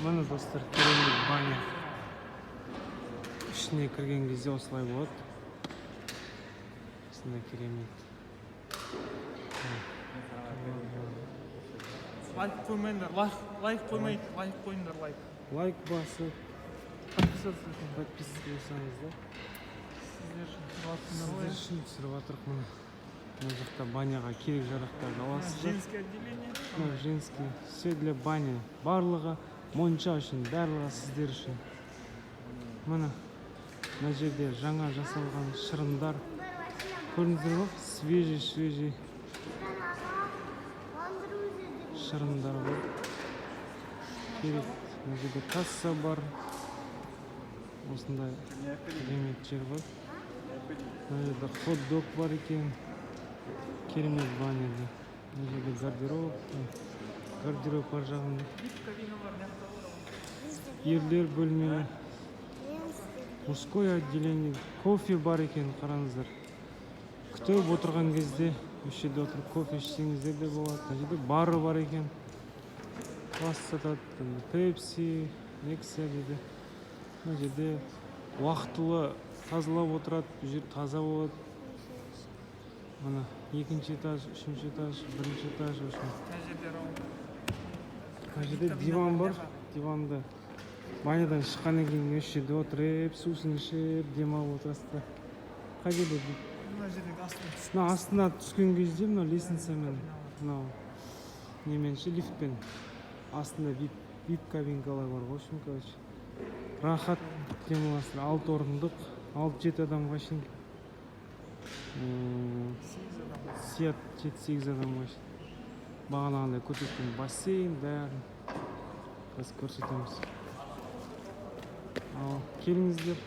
Mana dostlar, keramik banyo. İçine kirген кезде осылай болады. Осындай керемет. Лайк қоймаңдар, лайк қойыңдар, лайк. Лайк басып, подписывайтесіңіздер. Сіздер үшін түсіріп жатырмық мұны. Мына жақта баняға керек жарақтарды аласыздар. Женский отделение. Женский. Все для бани. Барлығы монша үшін, барлығы сіздер үшін. Мына жерде жаңа жасалған шырындар. Көрдіңіздер ме? Свежий шырындар бар. Керек. Мына жерде касса бар. Осындай керемет жер бар. Мына жерде хот-дог бар екен. Керемет баняда. Мына жерде гардероб бар жағында. Ерлер бөлмелі. Мужское отделение. Кофе бар екен, қараңыздар. Күтіп отырған кезде осы жерде отырып кофе ішсеңіздер де болады. Мына жерде бары бар екен. Квас сатады, пепси, нексия дейді. Мына жерде уақытылы тазалап отырады, бұл жер таза болады. Мына екінші этаж, үшінші этаж, бірінші этаж. Мына жерде диван бар, диванда банядан шыққаннан кейін осы жерде отырып, сусын ішіп, демалып отырасыздар. Қай жерде? Мына астына түскен кезде мына лестницамен, мынау немен лифтпен астында вип кабинкалар бар. В общем, короче, рахат демаласыздар. 6 орындық, 6-7 адамға шейін. 7-8 адамға шейін. Бағанағындай көтерткен бассейн, бәрін біз көрсетеміз. Ал келіңіздер.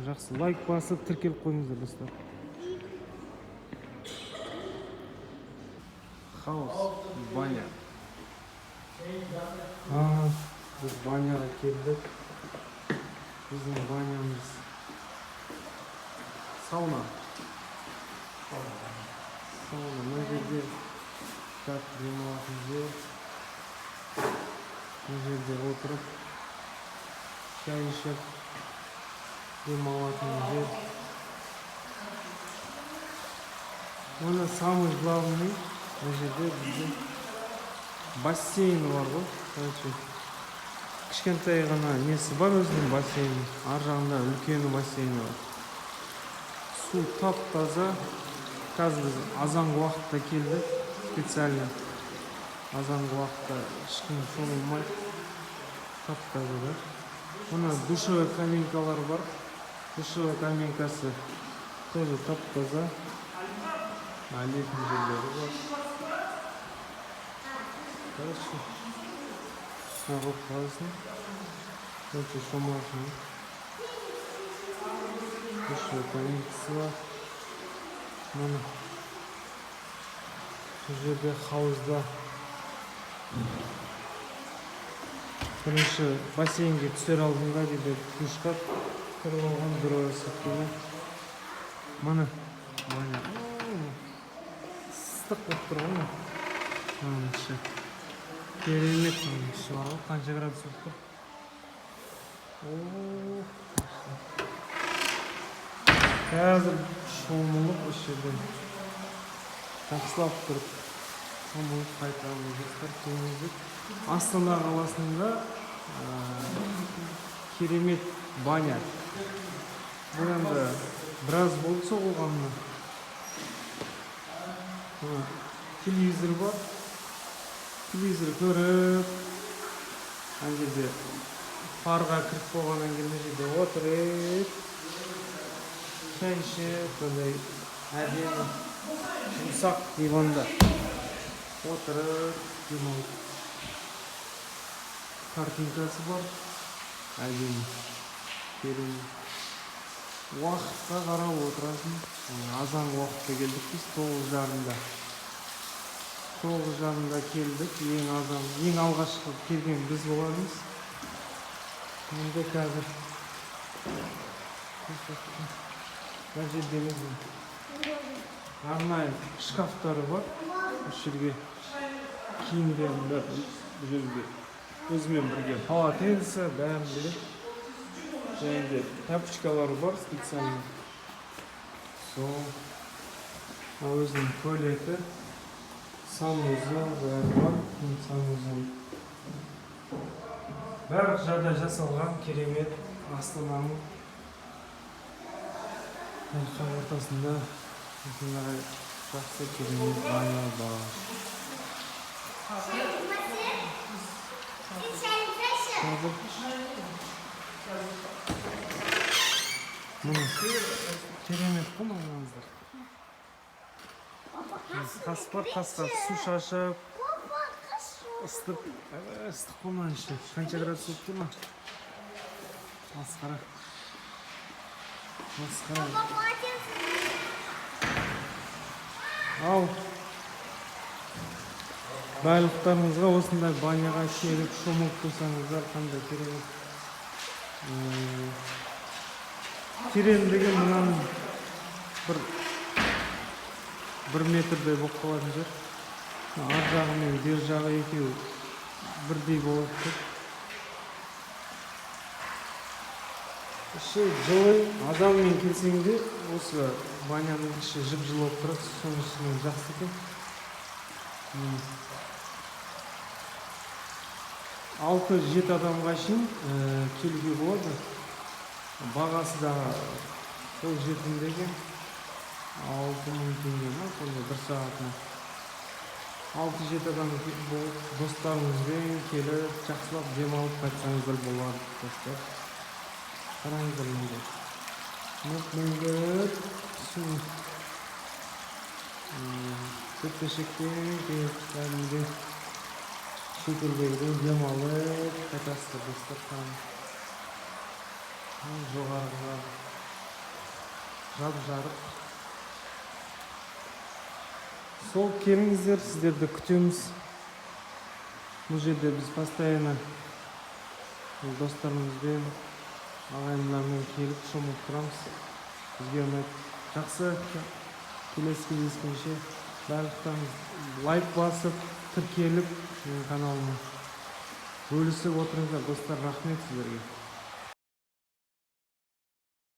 Жақсы, лайк басып, тіркеліп қойыңыздар достар. Хаус, баня. Біз баняға келдік. Біздің банямыз сауна. Мына жерде демалатын жер. Мына жерде отырып шай ішіп демалатын жер. Мына самый главный, мына жерде бізде бассейн бар ғой. Кішкентай ғана несі бар өзінің бассейні. Ар жағында үлкені бассейні бар. Су тап-таза. Қазір біз азанғы уақытта келдік. Специально азанғы уақытта ешкім шомылмайды. Тап-таза да. Мына душевый кабинкалар бар. Душевый кабинкасы тоже тап-таза. Летний жерлері бар. Хорошо. Ағып қаласын. Өте шомылашын. Душевый кабинкасы бар. Мына бұл жерде хаузда бірінші бассейнге түсер алдында дейді душқа кіріп алған дұрыс. Мына баня. Ыстық болып тұр ғой. Мына іші керемет. Іші бар ғой, қанша градус болып тұр. Қазір шомылып осы жерден жақсылап тұрып шомылып қайтамыз достар. Келіңіздер. Астана қаласында керемет баня. Бұл енді біраз болды соғылғанына. Телевизор бар. Телевизор көріп, ана жерде парға кіріп болғаннан кейін мына жерде отырып, шай ішіп, әдемі жұмсақ диванда отырып демалып. Картинкасы бар. Әдемі. Керемет. Уақытқа қарап отырасың. Азанғы уақытта келдік біз 9:30-да. 9:30-да келдік. Ең алғашқы келген біз боламыз. Енді қазір мына жерде арнайы шкафтары бар. Осы жерге киімдерін бұл жерде өзімен бірге полотенце бәрін береді. Және де тапочкалары бар специальный. Сол өзінің туалеті, санузел бәрі бар. Санузел барлық жағдай жасалған, керемет. Астананың ортасында осындай жақсы керемет баня бар. Керемет қой мынаңыздар. Тас бар, тасқа су шашып, ыстық қолынан ішті. Қанша градус болып тұр ма? Масқара. Ал байлықтарыңызға осындай баняға келіп шомылып тұрсаңыздар қандай керемет. Тереңдігі мұнан бір метрдей болып қалатын жер. Ар жағы мен бер жағы екеуі бірдей болады. Іші жылы, адаммен келсеңде осы баняның іші жып-жылы болып тұрады, соның ішінен жақсы екен. 6-7 адамға шейін келуге болады. Бағасы да сол жетімдегі 6.000 теңге ма, сонда бір сағатына. 6-7 адам достарыңызбен келіп, жақсылап демалып қайтсаңыздар болады, достар. Қараңыздар менде. Мүмкіндік су. Төтпешектен келіп кәдімгі шетелдерде демалып қайтасыздар, достар. Жоғарыға жап-жарық. Сол келіңіздер, сіздерді күтеміз. Бұл жерде біз постоянно достарымызбен, ағайындармен келіп шомылып тұрамыз. Бізге ұнайды. Жақсы, келесі кездескенше барлықтарыңыз лайк басып, тіркеліп, менің каналыма бөлісіп отырыңыздар, достар. Рахмет сіздерге.